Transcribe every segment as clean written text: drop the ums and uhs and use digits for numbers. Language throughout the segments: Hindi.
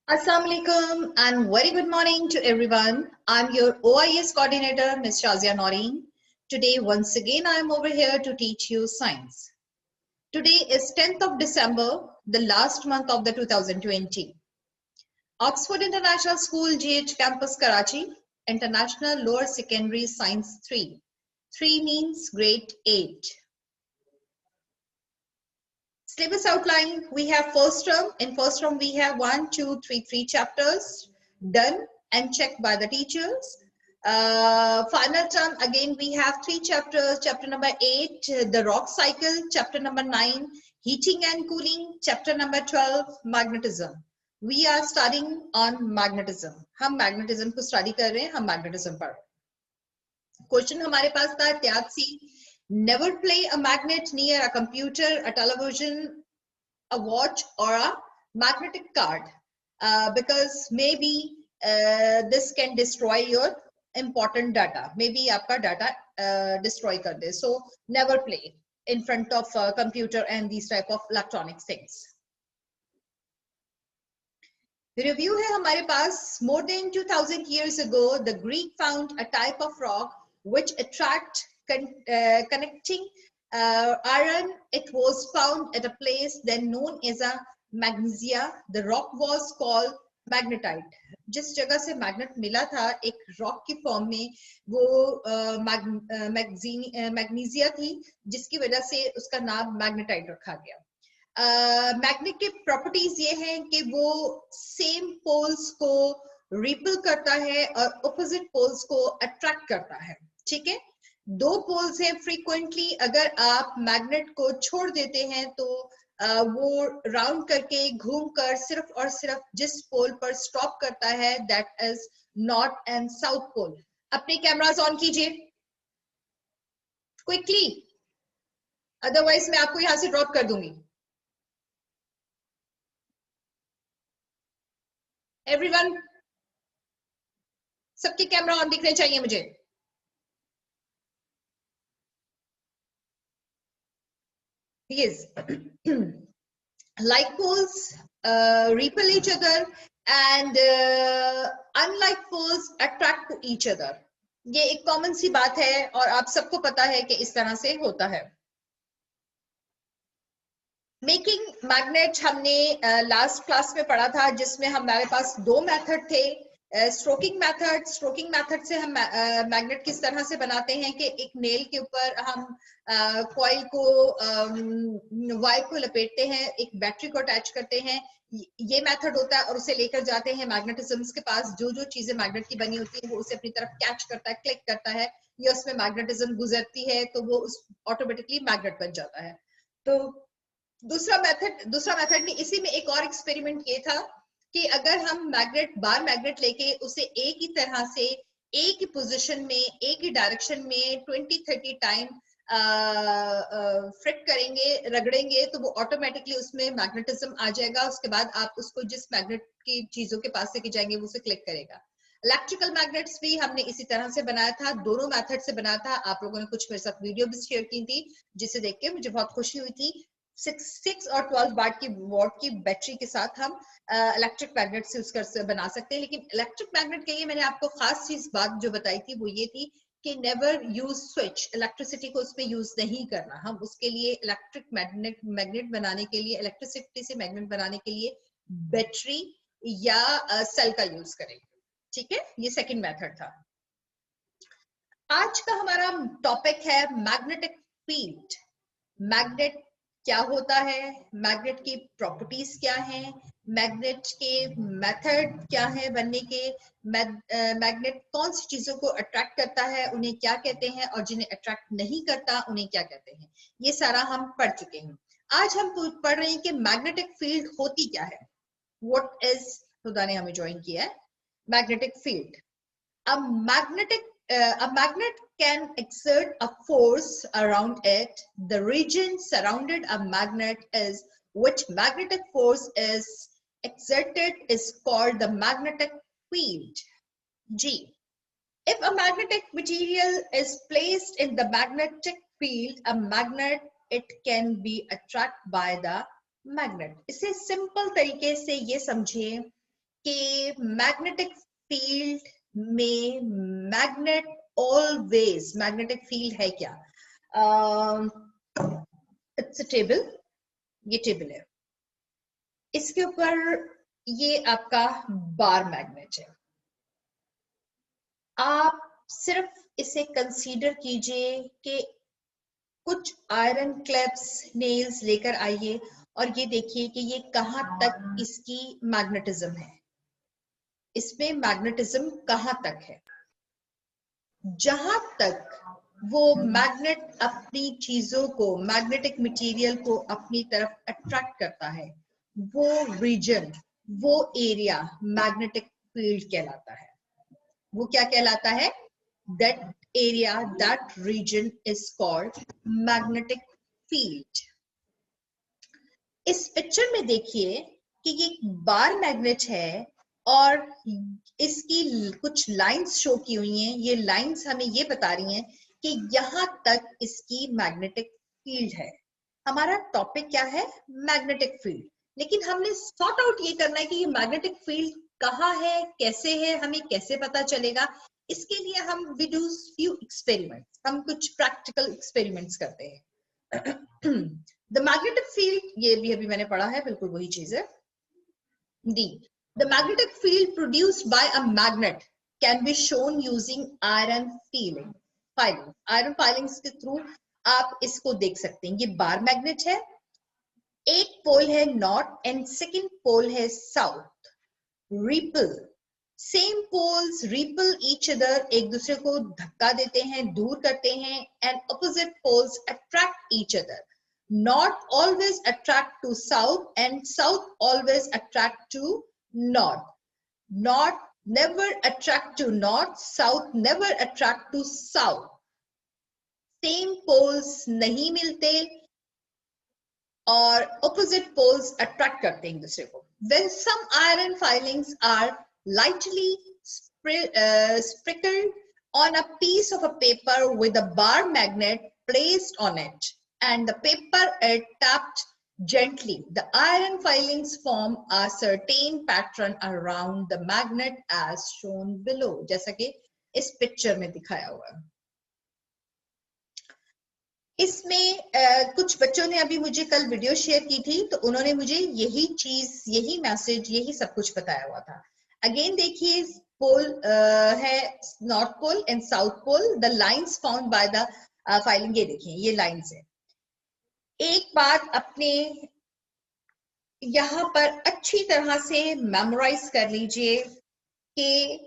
Assalamu alaikum and very good morning to everyone. I'm your OIS coordinator, Ms. Shazia Noreen. Today, once again, I'm over here to teach you science. Today is 10th of December, the last month of the 2020. Oxford International School, GH Campus, Karachi, International Lower Secondary Science 3. 3 means grade 8. Syllabus outline, we have first term. In first term, we have 1, 2, 3, 3 chapters done and checked by the teachers. Final term, again, we have 3 chapters. Chapter number 8, the rock cycle. Chapter number 9, heating and cooling. Chapter number 12, magnetism. We are studying on magnetism. हम magnetism को study कर रहे हैं, हम magnetism पर. Question हमारे पास था त्याग सी. Never play a magnet near a computer, a television, a watch, or a magnetic card because maybe this can destroy your important data. Maybe आपका data destroy कर दे. So never play in front of a computer and these type of electronic things. Review है हमारे पास. More than 2000 years ago, the Greek found a type of rock which attract connecting iron. It was found at a place then known as a magnesia. The rock was called magnetite. जिस जगह से मैग्नेट मिला था एक रॉक की फॉर्म में वो मैग्नीजिया थी जिसकी वजह से उसका नाम मैग्नेटाइट रखा गया. मैग्नेट की प्रॉपर्टीज ये हैं कि वो सेम पोल्स को रिपल करता है और ऑपोजिट पोल्स को अट्रैक्ट करता है. ठीक है, दो पोल्स हैं. फ्रीक्वेंटली अगर आप मैग्नेट को छोड़ देते हैं तो वो राउंड करके घूमकर सिर्फ और सिर्फ जिस पोल पर स्टॉप करता है that is north and south pole. अपने कैमरास ऑन कीजिए क्विकली, अदरवाइज मैं आपको यहां से ड्रॉप कर दूंगी. एवरीवन, सबके कैमरा ऑन दिखने चाहिए मुझे. Yes. Like poles repel each other and unlike poles attract to each other. ये एक कॉमन सी बात है और आप सबको पता है कि इस तरह से होता है. मेकिंग मैग्नेट हमने लास्ट क्लास में पढ़ा था जिसमें हमारे पास दो मेथड थे. स्ट्रोकिंग मेथड से हम मैग्नेट किस तरह से बनाते हैं कि एक नेल के ऊपर हम कॉइल को वायर को लपेटते हैं, एक बैटरी को अटैच करते हैं. ये मेथड होता है और उसे लेकर जाते हैं मैग्नेटिज्म के पास. जो जो चीजें मैग्नेट की बनी होती है वो उसे अपनी तरफ कैच करता है, क्लिक करता है, या उसमें मैग्नेटिज्म गुजरती है तो वो उस ऑटोमेटिकली मैग्नेट बन जाता है. तो दूसरा मेथड ने इसी में एक और एक्सपेरिमेंट किया था कि अगर हम बार मैग्नेट लेके उसे एक ही तरह से एक ही पोजीशन में एक ही डायरेक्शन में 20-30 टाइम फ्रिक करेंगे, रगड़ेंगे, तो वो ऑटोमेटिकली उसमें मैग्नेटिज्म आ जाएगा. उसके बाद आप उसको जिस मैग्नेट की चीजों के पास लेके जाएंगे वो उसे क्लिक करेगा. इलेक्ट्रिकल मैग्नेट्स भी हमने इसी तरह से बनाया था, दोनों मेथड से बनाया था. आप लोगों ने कुछ मेरे साथ वीडियो भी शेयर की थी जिसे देख के मुझे बहुत खुशी हुई थी. 6 और 12 वॉट की बैटरी के साथ हम इलेक्ट्रिक मैग्नेट से बना सकते हैं. लेकिन इलेक्ट्रिक मैग्नेट के लिए मैंने आपको खास चीज बात जो बताई थी वो ये थी कि नेवर यूज स्विच. इलेक्ट्रिसिटी को उसमें यूज नहीं करना. हम उसके लिए इलेक्ट्रिक मैग्नेट बनाने के लिए, इलेक्ट्रिसिटी से मैग्नेट बनाने के लिए बैटरी या सेल का यूज करेंगे. ठीक है, ये सेकंड मेथड था. आज का हमारा टॉपिक है मैग्नेटिक फील्ड. मैग्नेट क्या होता है, मैग्नेट की प्रॉपर्टीज क्या हैं, मैग्नेट के मेथड क्या है बनने के, मैग्नेट कौन सी चीजों को अट्रैक्ट करता है, उन्हें क्या कहते हैं, और जिन्हें अट्रैक्ट नहीं करता उन्हें क्या कहते हैं. ये सारा हम पढ़ चुके हैं. आज हम पढ़ रहे हैं कि मैग्नेटिक फील्ड होती क्या है. व्हाट इज, खुदा ने हमें ज्वाइन किया है, magnetic field. A magnet can exert a force around it. The region surrounded a magnet is which magnetic force is exerted is called the magnetic field. G. If a magnetic material is placed in the magnetic field, a magnet, it can be attracted by the magnet. इसे सिंपल तरीके से ये समझिए कि मैग्नेटिक फील्ड में मैग्नेट ऑलवेज, मैग्नेटिक फील्ड है क्या? इट्स अ टेबल, ये टेबल है, इसके ऊपर ये आपका बार मैग्नेट है। आप सिर्फ इसे कंसीडर कीजिए कि कुछ आयरन क्लैप्स, नेल्स लेकर आइए और ये देखिए कि ये कहां तक इसकी मैग्नेटिज्म है, इसमें मैग्नेटिज्म कहां तक है। जहां तक वो मैग्नेट अपनी चीजों को, मैग्नेटिक मटेरियल को अपनी तरफ अट्रैक्ट करता है, वो रीजन, वो एरिया मैग्नेटिक फील्ड कहलाता है। वो क्या कहलाता है? that area, that region is called magnetic field. इस पिक्चर में देखिए कि ये बार मैग्नेट है और इसकी कुछ लाइंस शो की हुई हैं। ये लाइंस हमें ये बता रही हैं कि यहां तक इसकी मैग्नेटिक फील्ड है। हमारा टॉपिक क्या है? Magnetic field. लेकिन हमने सॉर्ट आउट ये करना है कि ये मैग्नेटिक फील्ड कहाँ है, कैसे है, हमें कैसे पता चलेगा। इसके लिए हम वी डू फ्यू एक्सपेरिमेंट्स, हम कुछ प्रैक्टिकल एक्सपेरिमेंट्स करते हैं। द मैग्नेटिक फील्ड, ये भी अभी मैंने पढ़ा है, बिल्कुल वही चीज है। D, the magnetic field produced by a magnet can be shown using iron filing. Iron filings के थ्रू आप इसको देख सकते हैं। ये बार मैग्नेट है, एक पोल है नॉर्थ एंड सेकेंड पोल है south. Repel, same poles repel each other, एक दूसरे को धक्का देते हैं, दूर करते हैं, and opposite poles attract each other. North always attract to south and south always attract to north. North never attract to north, south never attract to south. Same poles नहीं मिलते और ऑपोजिट पोल्स अट्रैक्ट करते हैं एक दूसरे को। When some iron filings are lightly sprinkled on a piece of a paper with a bar magnet placed on it and the paper is tapped gently, the iron filings form a certain pattern around the magnet as shown below, जैसा कि इस पिक्चर में दिखाया हुआ है। इसमें कुछ बच्चों ने अभी मुझे कल वीडियो शेयर की थी, तो उन्होंने मुझे यही चीज, यही मैसेज, यही सब कुछ बताया हुआ था। अगेन देखिए, पोल है north pole and south pole, the lines found by the filing, ये देखिए ये लाइंस है। एक बात अपने यहाँ पर अच्छी तरह से मेमोराइज कर लीजिए कि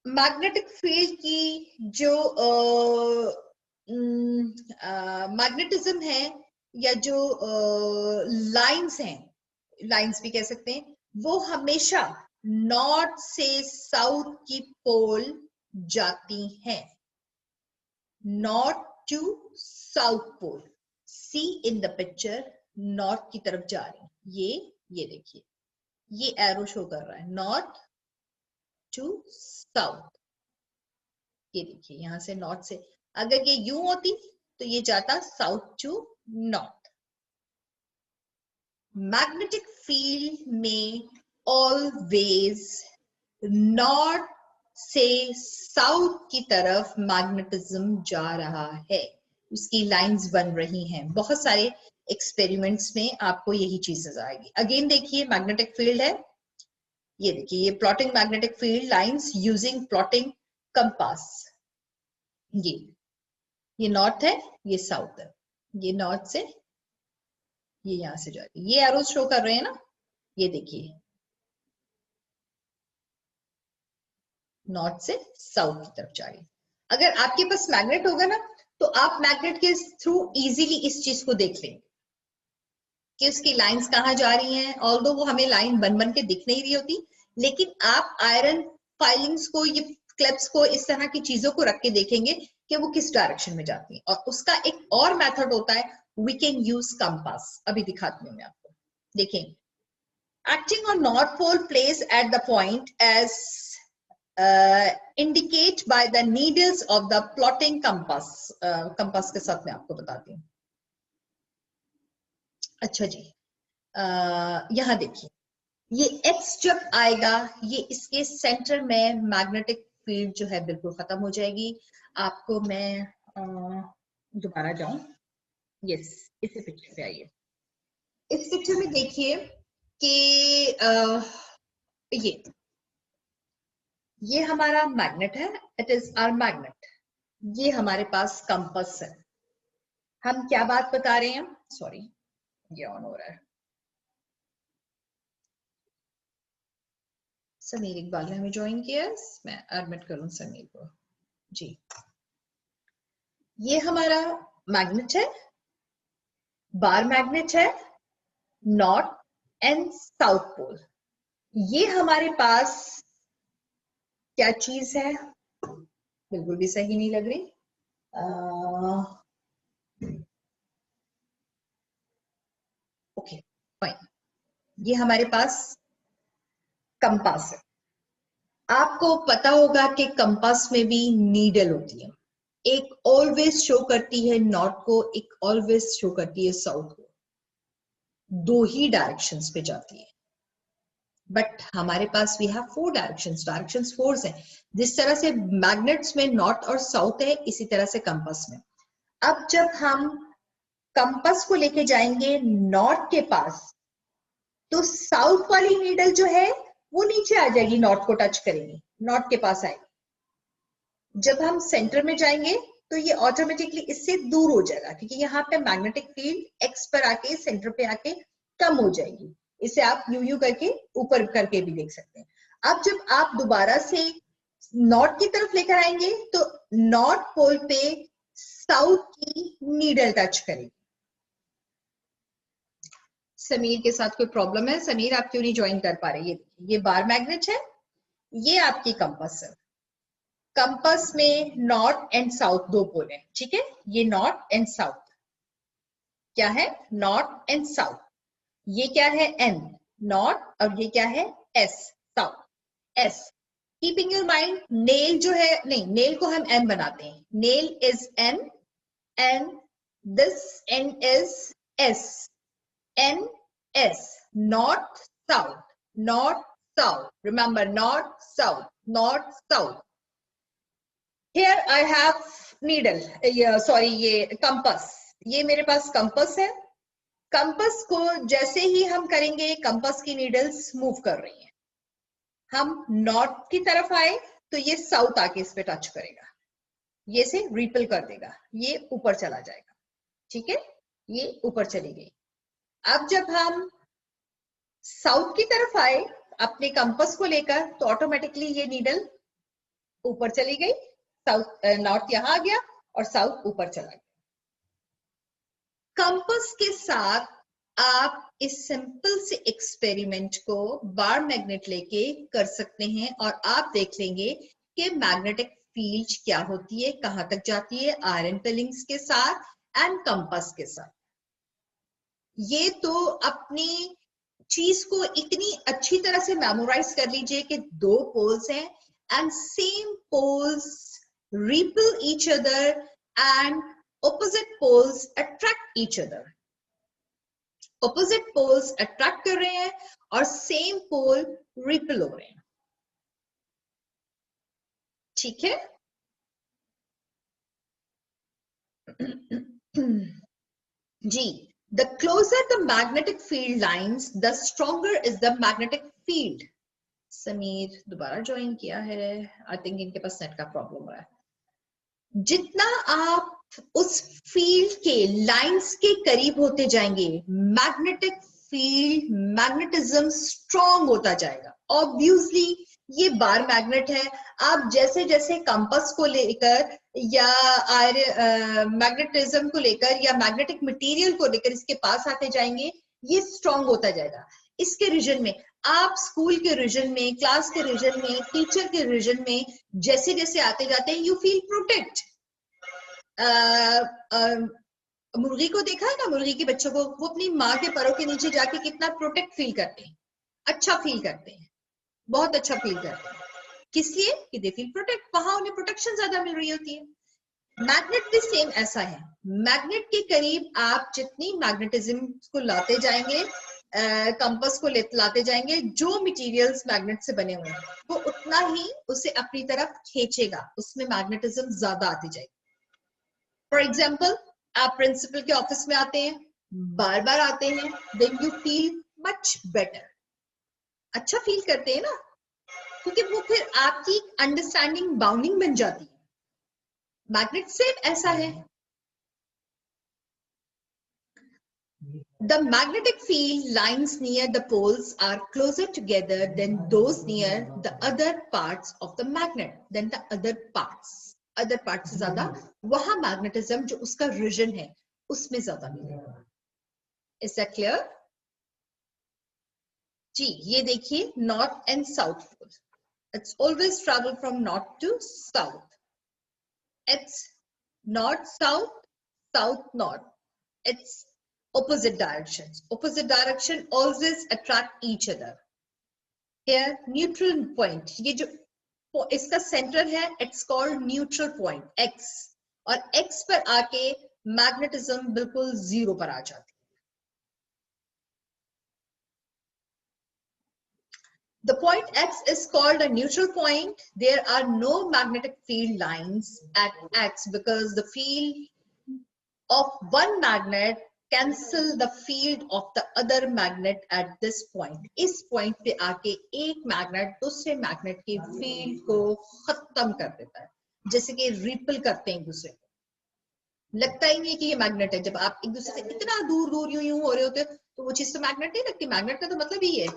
मैग्नेटिक फील्ड की जो मैग्नेटिज्म है या जो लाइंस हैं, लाइंस भी कह सकते हैं, वो हमेशा नॉर्थ से साउथ की पोल जाती हैं। North to south pole, see in the picture, north की तरफ जा रही है। ये देखिए, ये एरो शो कर रहा है नॉर्थ टू साउथ। ये देखिए, यहां से नॉर्थ से अगर ये यूं होती तो ये जाता south to north. Magnetic field में ऑलवेज नॉर्थ से साउथ की तरफ मैग्नेटिज्म जा रहा है, उसकी लाइंस बन रही हैं। बहुत सारे एक्सपेरिमेंट्स में आपको यही चीज नजर आएगी। अगेन देखिए, मैग्नेटिक फील्ड है, ये देखिए, ये plotting magnetic field lines using plotting compass. ये नॉर्थ है, ये साउथ है, ये नॉर्थ से ये यहां से जा रही है, ये एरोज शो कर रहे हैं ना, ये देखिए नॉर्थ से साउथ की तरफ जा रही है। अगर आपके पास मैग्नेट होगा ना, तो आप मैग्नेट के थ्रू इजीली इस चीज को देख लेंगे कि उसकी लाइंस कहाँ जा रही हैं। ऑल्दो वो हमें लाइन बन बन के दिख नहीं रही होती, लेकिन आप आयरन फाइलिंग्स को, ये क्लिप्स को, इस तरह की चीजों को रख के देखेंगे कि वो किस डायरेक्शन में जाती है। और उसका एक और मेथड होता है, वी कैन यूज कंपास। अभी दिखाती हूँ मैं आपको, देखें। Acting on north pole place at the point as indicate by the needles of the plotting compass. Compass के साथ मैं आपको बताती हूँ। अच्छा जी, यहाँ देखिए, ये x जब आएगा ये इसके सेंटर में मैग्नेटिक फील्ड जो है बिल्कुल खत्म हो जाएगी। आपको मैं दोबारा जाऊं, यस इसी पिक्चर पे आइए। इस पिक्चर में देखिए कि ये हमारा मैग्नेट है, इट इज आवर मैग्नेट। ये हमारे पास कंपास है। हम क्या बात बता रहे हैं, सॉरी ये ऑन हो रहा है। समीर इकबाल ने हमें ज्वाइन किया, मैं एडमिट करूं समीर को जी। ये हमारा मैग्नेट है, बार मैग्नेट है, नॉर्थ एंड साउथ पोल। ये हमारे पास क्या चीज है, बिल्कुल भी सही नहीं लग रही। ओके फाइन, ये हमारे पास कंपास है। आपको पता होगा कि कंपास में भी नीडल होती है, एक ऑलवेज शो करती है नॉर्थ को, एक ऑलवेज शो करती है साउथ को, दो ही डायरेक्शंस पे जाती है। बट हमारे पास we have four directions forces हैं। जिस तरह से मैग्नेट्स में नॉर्थ और साउथ है, इसी तरह से कंपास में। अब जब हम कंपास को लेके जाएंगे नॉर्थ के पास, तो साउथ वाली नीडल जो है वो नीचे आ जाएगी, नॉर्थ को टच करेगी, नॉर्थ के पास आएगी। जब हम सेंटर में जाएंगे तो ये ऑटोमेटिकली इससे दूर हो जाएगा, क्योंकि यहाँ पे मैग्नेटिक फील्ड एक्स पर आके सेंटर पे आके कम हो जाएगी। इसे आप यू यू करके ऊपर करके भी देख सकते हैं। अब जब आप दोबारा से नॉर्थ की तरफ लेकर आएंगे तो नॉर्थ पोल पे साउथ की नीडल टच करेगी। समीर के साथ कोई प्रॉब्लम है? समीर आप क्यों नहीं ज्वाइन कर पा रहे? ये बार मैग्नेट है, ये आपकी कंपास है। कंपास में नॉर्थ एंड साउथ दो पोल है, ठीक है। ये नॉर्थ एंड साउथ क्या है, नॉर्थ एंड साउथ। ये क्या है, एन नॉर्थ, और ये क्या है, S south. S keeping your mind, nail जो है, नहीं नेल को हम एन बनाते हैं, nail is N and this end is S, N S, north south, north south, remember north south, north south. Here I have needle, sorry ये कंपास, ये मेरे पास कंपास है। कंपास को जैसे ही हम करेंगे, कंपास की नीडल्स मूव कर रही हैं। हम नॉर्थ की तरफ आए तो ये साउथ आके इस पे टच करेगा, ये से रिपल कर देगा, ये ऊपर चला जाएगा, ठीक है, ये ऊपर चली गई। अब जब हम साउथ की तरफ आए अपने कंपास को लेकर, तो ऑटोमेटिकली ये नीडल ऊपर चली गई, साउथ नॉर्थ यहां आ गया और साउथ ऊपर चला गया। कंपास के साथ आप इस सिंपल से एक्सपेरिमेंट को बार मैग्नेट लेके कर सकते हैं और आप देख लेंगे कि मैग्नेटिक फील्ड क्या होती है, कहां तक जाती है, आयरन पिलिंग्स के साथ एंड कंपास के साथ। ये तो अपनी चीज को इतनी अच्छी तरह से मेमोराइज कर लीजिए कि दो पोल्स हैं and same poles repel each other and opposite poles attract each other. Opposite poles attract कर रहे हैं और same pole repel हो रहे हैं, ठीक है। जी, the closer the magnetic field lines, the stronger is the magnetic field. Sameer दोबारा ज्वाइन किया है, आई थिंक इनके पास नेट का प्रॉब्लम हो रहा है। जितना आप उस फील्ड के लाइंस के करीब होते जाएंगे, मैग्नेटिक फील्ड मैग्नेटिज्म स्ट्रॉन्ग होता जाएगा। ऑब्वियसली ये बार मैग्नेट है, आप जैसे जैसे कंपास को लेकर या मैग्नेटिज्म को लेकर या मैग्नेटिक मटेरियल को लेकर इसके पास आते जाएंगे, ये स्ट्रॉन्ग होता जाएगा। इसके रीजन में आप स्कूल के रीजन में, क्लास के रीजन में, टीचर के रीजन में जैसे जैसे आते जाते हैं, यू फील प्रोटेक्ट। मुर्गी को देखा है ना, मुर्गी के बच्चों को, वो अपनी माँ के पैरों के नीचे जाके कितना प्रोटेक्ट फील करते हैं, अच्छा फील करते हैं, बहुत अच्छा फील करते हैं। किस लिए? कि दे फील प्रोटेक्ट, वहां उन्हें प्रोटेक्शन ज्यादा मिल रही होती है। मैग्नेट भी सेम ऐसा है, मैग्नेट के करीब आप जितनी मैग्नेटिज्म को लाते जाएंगे, कंपास को लाते जाएंगे, जो मटेरियल्स मैग्नेट से बने हुए हैं वो उतना ही उसे अपनी तरफ खींचेगा, उसमें मैग्नेटिज्म ज्यादा आती जाएगी। फॉर एग्जाम्पल, आप प्रिंसिपल के ऑफिस में आते हैं, बार बार आते हैं, then you feel much better, अच्छा फील करते हैं ना, क्योंकि वो फिर आपकी अंडरस्टैंडिंग बाउंडिंग बन जाती है। मैग्नेट सेम ऐसा है। The magnetic field lines near the poles are closer together than those near the other parts of the magnet. Than the other parts से ज्यादा वहां मैग्नेटिज्म जो उसका रीजन है उसमें ज्यादा मिलेगा। Is that clear? जी, ये देखिए north and south pole. It's always travel from north to south. It's north south, south north. It's opposite directions. Opposite direction always attract each other. Here, neutral point. ये जो इसका सेंटर है, it's called neutral point, X. और X पर आके मैग्नेटिज्म बिल्कुल जीरो पर आ जाती है। The point X is called a neutral point. There are no magnetic field lines at X because the field of one magnet cancel the field of the other magnet at this point. इस point पे आके एक मैग्नेट दूसरे मैग्नेट की फील्ड को खत्म कर देता है, जैसे कि रिपल करते हैं एक दूसरे को। लगता ही नहीं कि ये मैग्नेट है। जब आप एक दूसरे से इतना दूर दूर यूं हो रहे होते हैं तो वो चीज तो मैग्नेट नहीं लगती। मैग्नेट का तो मतलब ही है,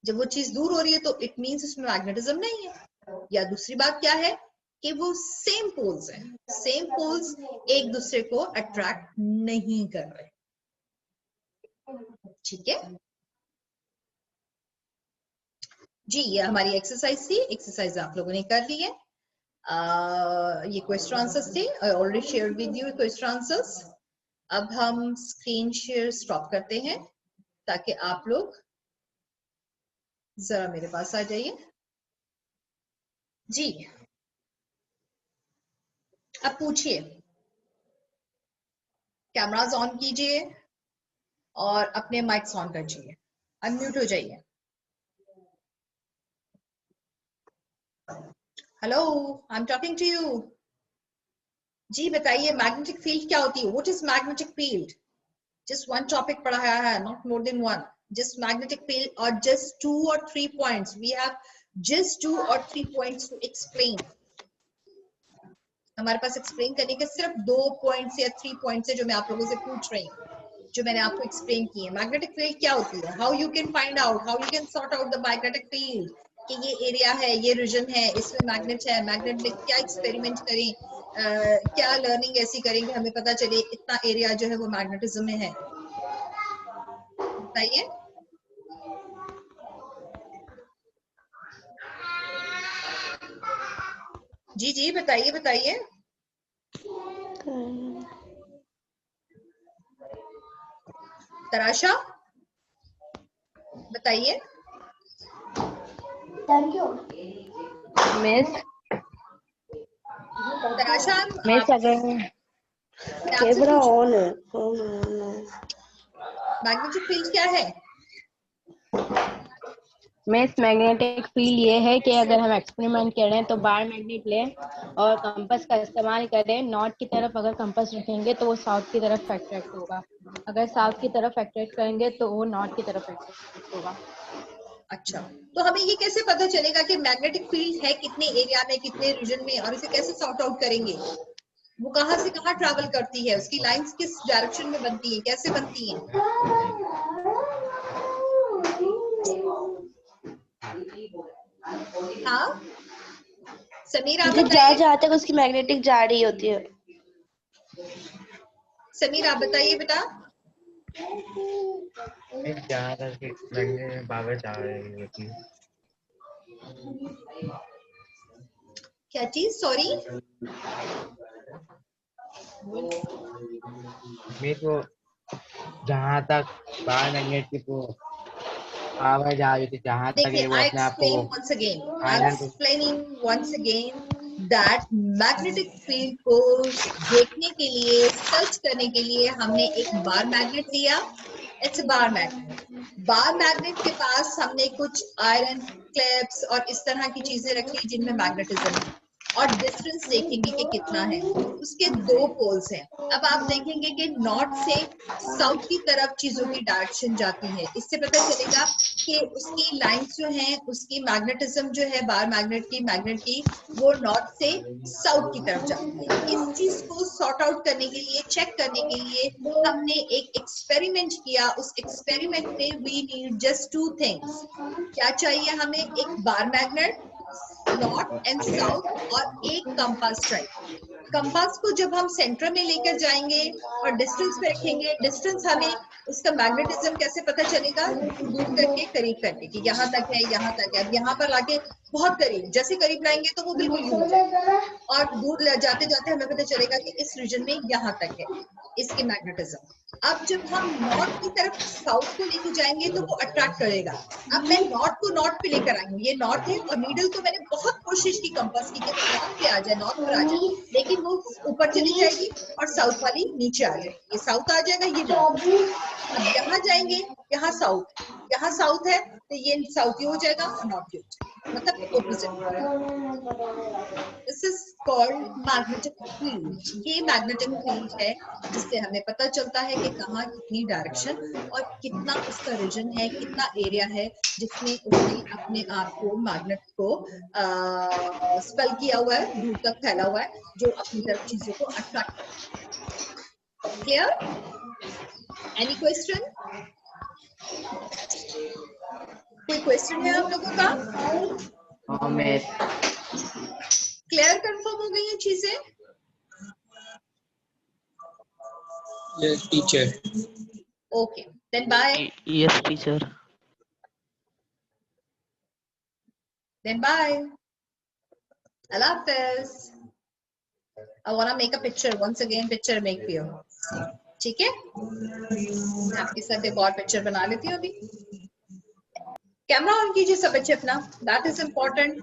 जब वो चीज दूर हो रही है तो इट मीन्स उसमें मैग्नेटिज्म नहीं है। या दूसरी बात क्या है कि वो सेम पोल्स हैं, सेम पोल्स एक दूसरे को अट्रैक्ट नहीं कर रहे। ठीक है जी, ये हमारी एक्सरसाइज थी। एक्सरसाइज आप लोगों ने कर ली है। ये क्वेश्चन आंसर्स थे, I already share with you question answers. अब हम स्क्रीन शेयर स्टॉप करते हैं ताकि आप लोग जरा मेरे पास आ जाइए। जी, अब पूछिए, कैमरास ऑन कीजिए और अपने माइक्स ऑन कीजिए, अनम्यूट हो जाइए। Hello, I am talking to you. जी बताइए, मैग्नेटिक फील्ड क्या होती है? What is magnetic field? Just one topic पढ़ाया है, not more than one. Just magnetic field और just 2 or 3 points. We have just 2 or 3 points to explain. हमारे पास एक्सप्लेन करने के सिर्फ 2 पॉइंट्स या 3 पॉइंट्स है जो मैं आप लोगों से पूछ रही हूँ, जो मैंने आपको एक्सप्लेन किए। मैग्नेटिक फील्ड क्या होती है, how you can find out, how you can sort out the magnetic field, कि ये एरिया है, ये रीजन है, इसमें मैग्नेट है, मैग्नेट में क्या एक्सपेरिमेंट करें, क्या लर्निंग ऐसी करेंगे हमें पता चले इतना एरिया जो है वो मैग्नेटिज्म में है। बताइए। जी जी बताइए बताइए। तराशा बताइए। Thank you miss. Tarasha miss अगर कैमरा ऑन है, मैग्नेटिक फील्ड क्या है? मिस मैग्नेटिक फील्ड ये है कि अगर हम एक्सपेरिमेंट करें तो बार मैग्नेट लें और कंपास का इस्तेमाल करें, नॉर्थ की तरफ अगर कंपास रखेंगे तो वो साउथ की तरफ अट्रैक्ट होगा, अगर साउथ की तरफ अट्रैक्ट करेंगे तो वो नॉर्थ की तरफ अट्रैक्ट होगा। अच्छा, तो हमें ये कैसे पता चलेगा कि मैग्नेटिक फील्ड है कितने एरिया में, कितने रीजन में, और इसे कैसे सॉर्ट आउट करेंगे? वो कहां से कहां ट्रैवल करती है, उसकी लाइंस किस डायरेक्शन में बनती है, कैसे बनती हैं? हाँ समीर आप बताइए। जहाँ तक उसकी मैग्नेटिक जा रही होती है। समीर आप बताइए बेटा। जहाँ तक मैग्नेट पावर जा रही होती है। क्या चीज? सॉरी, मेरे को जहाँ तक बाहर मैग्नेट की पावर जा रही थी, जहाँ तक देखिए, वो आई अपने आप को explain once again, I am explaining once again that magnetic field को देखने के लिए, सर्च करने के लिए हमने एक बार मैग्नेट लिया, it's bar magnet. Bar magnet के पास हमने कुछ आयरन क्लिप्स और इस तरह की चीजें रखी जिनमें मैग्नेटिज्म है, और डिस्टेंस देखेंगे कि कितना है। उसके दो पोल्स हैं। अब आप देखेंगे कि नॉर्थ से साउथ की तरफ चीजों की डायरेक्शन जाती है। इससे पता चलेगा कि उसकी लाइंस जो हैं, उसकी मैग्नेटिज्म जो है बार मैग्नेट की वो नॉर्थ से साउथ की तरफ जाती है। इस चीज को सॉर्ट आउट करने के लिए, चेक करने के लिए हमने एक एक्सपेरिमेंट किया। उस एक्सपेरिमेंट में we need just two things. क्या चाहिए हमें? एक बार मैग्नेट, नॉर्थ एंड साउथ, और एक कंपास टाइप। कंपास को जब हम सेंटर में लेकर जाएंगे और डिस्टेंस पे रखेंगे, डिस्टेंस हमें उसका मैग्नेटिज्म कैसे पता चलेगा? दूर दूर करके करीब करके कि यहाँ तक है, यहाँ तक है। अब यहाँ पर लाके बहुत करीब, जैसे करीब लाएंगे तो वो बिल्कुल यूं हो जाएगा, और दूर जाते जाते हमें पता चलेगा कि इस रीजन में यहाँ तक है इसके मैग्नेटिज्म। अब जब हम नॉर्थ की तरफ साउथ को लेके जाएंगे तो वो अट्रैक्ट करेगा। अब मैं नॉर्थ को नॉर्थ पे लेकर आई हूँ, ये नॉर्थ है, और नीडल को मैंने बहुत कोशिश की कंपास की कि वो नॉर्थ पे आ जाए, नॉर्थ पर आ जाए, लेकिन वो ऊपर चली जाएगी और साउथ वाली नीचे आ जाएगी। ये साउथ आ जाएगा, ये नॉर्थ। अब यहाँ जाएंगे, यहाँ साउथ है, तो ये साउथ ही हो जाएगा और नॉर्थ ही हो जाएगा, मतलब opposite. This is called magnetic field. ये मैग्नेटिक फील्ड है जिससे हमें पता चलता है कि कहाँ कितनी डायरेक्शन और कितना उसका रीजन है, कितना एरिया है जिसमें उसने अपने आप को, मैग्नेट को स्पेल किया हुआ है, दूर तक फैला हुआ है, जो अपनी तरफ चीजों को अट्रैक्ट करता है। क्लियर? Any question? कोई क्वेश्चन है आप लोगों का? हाँ मैं क्लियर, कंफर्म हो गई ये चीजें? Yes, teacher. Okay, then bye. Yes, teacher. Then bye. Allah Hafiz. I wanna make a picture once again. Picture make for you. ठीक है? मैं आपके साथ एक और पिक्चर बना लेती हूँ अभी। कैमरा ऑन कीजिए सब बच्चे अपना। That is important.